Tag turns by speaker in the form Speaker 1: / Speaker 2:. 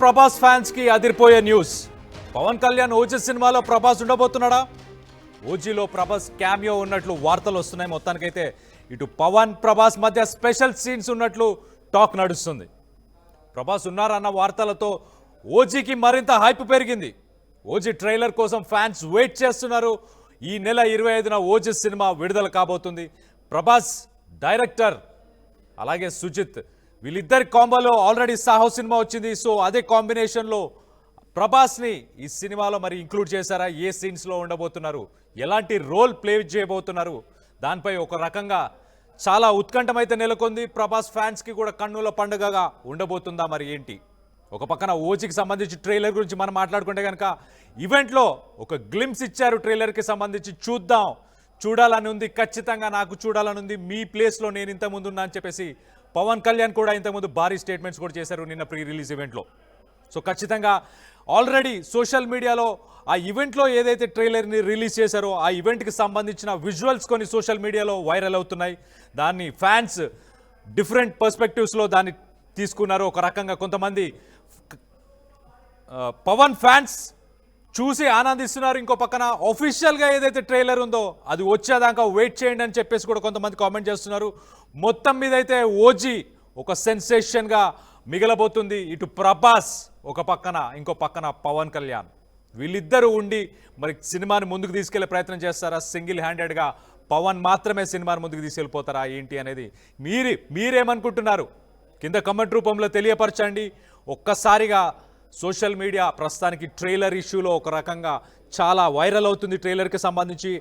Speaker 1: Prabhas fans కి అదిరిపోయే news. Pawan Kalyan OG సినిమాలో ప్రభాస్ ఉండబోతున్నాడా? ఓజీలో ప్రభాస్ క్యామియో ఉన్నట్లు వార్తలు వస్తున్నాయి. మొత్తానికైతే ఇటు పవన్ ప్రభాస్ మధ్య స్పెషల్ సీన్స్ ఉన్నట్లు టాక్ నడుస్తుంది. ప్రభాస్ ఉన్నారన్న వార్తలతో ఓజీకి మరింత హైప్ పెరిగింది. ఓజీ ట్రైలర్ కోసం ఫ్యాన్స్ వెయిట్ చేస్తున్నారు. ఈ నెల 25న ఓజీ సినిమా విడుదల కాబోతుంది. ప్రభాస్ డైరెక్టర్ అలాగే సుజిత్ వీళ్ళిద్దరి కాంబోలో ఆల్రెడీ సాహో సినిమా వచ్చింది. సో అదే కాంబినేషన్లో ప్రభాస్ని ఈ సినిమాలో మరి ఇంక్లూడ్ చేశారా? ఏ సీన్స్లో ఉండబోతున్నారు, ఎలాంటి రోల్ ప్లే చేయబోతున్నారు, దానిపై ఒక రకంగా చాలా ఉత్కంఠమైతే నెలకొంది. ప్రభాస్ ఫ్యాన్స్కి కూడా కన్నుల పండుగగా ఉండబోతుందా మరి ఏంటి? ఒక పక్కన ఓజీకి సంబంధించి ట్రైలర్ గురించి మనం మాట్లాడుకుంటే కనుక ఈవెంట్లో ఒక గ్లిమ్స్ ఇచ్చారు. ట్రైలర్కి సంబంధించి చూడాలని ఉంది, ఖచ్చితంగా నాకు చూడాలని ఉంది, మీ ప్లేస్లో నేను ఇంతకుముందు ఉన్నా అని చెప్పేసి పవన్ కళ్యాణ్ కూడా ఇంతకుముందు భారీ స్టేట్మెంట్స్ కూడా చేశారు నిన్న ప్రీ రిలీజ్ ఈవెంట్లో. సో ఖచ్చితంగా ఆల్రెడీ సోషల్ మీడియాలో ఆ ఈవెంట్లో ఏదైతే ట్రైలర్ని రిలీజ్ చేశారో ఆ ఈవెంట్కి సంబంధించిన విజువల్స్ కొన్ని సోషల్ మీడియాలో వైరల్ అవుతున్నాయి. దాన్ని ఫ్యాన్స్ డిఫరెంట్ పర్స్పెక్టివ్స్లో దాన్ని తీసుకున్నారు. ఒక రకంగా కొంతమంది పవన్ ఫ్యాన్స్ చూసి ఆనందిస్తున్నారు. ఇంకో పక్కన ఆఫీషియల్గా ఏదైతే ట్రైలర్ ఉందో అది వచ్చేదాకా వెయిట్ చేయండి అని చెప్పేసి కూడా కొంతమంది కామెంట్ చేస్తున్నారు. మొత్తం మీద అయితే ఓజీ ఒక సెన్సేషన్గా మిగలబోతుంది. ఇటు ప్రభాస్ ఒక పక్కన, ఇంకో పక్కన పవన్ కళ్యాణ్, వీళ్ళిద్దరూ ఉండి మరి సినిమాని ముందుకు తీసుకెళ్లే ప్రయత్నం చేస్తారా? సింగిల్ హ్యాండెడ్గా పవన్ మాత్రమే సినిమాని ముందుకు తీసుకెళ్ళిపోతారా ఏంటి అనేది మీరేమనుకుంటున్నారు? కింద కమెంట్ రూపంలో తెలియపరచండి. ఒక్కసారిగా సోషల్ మీడియా ప్రస్తుతానికి ట్రైలర్ ఇష్యూలో ఒక రకంగా చాలా వైరల్ అవుతుంది. ట్రైలర్కి సంబంధించి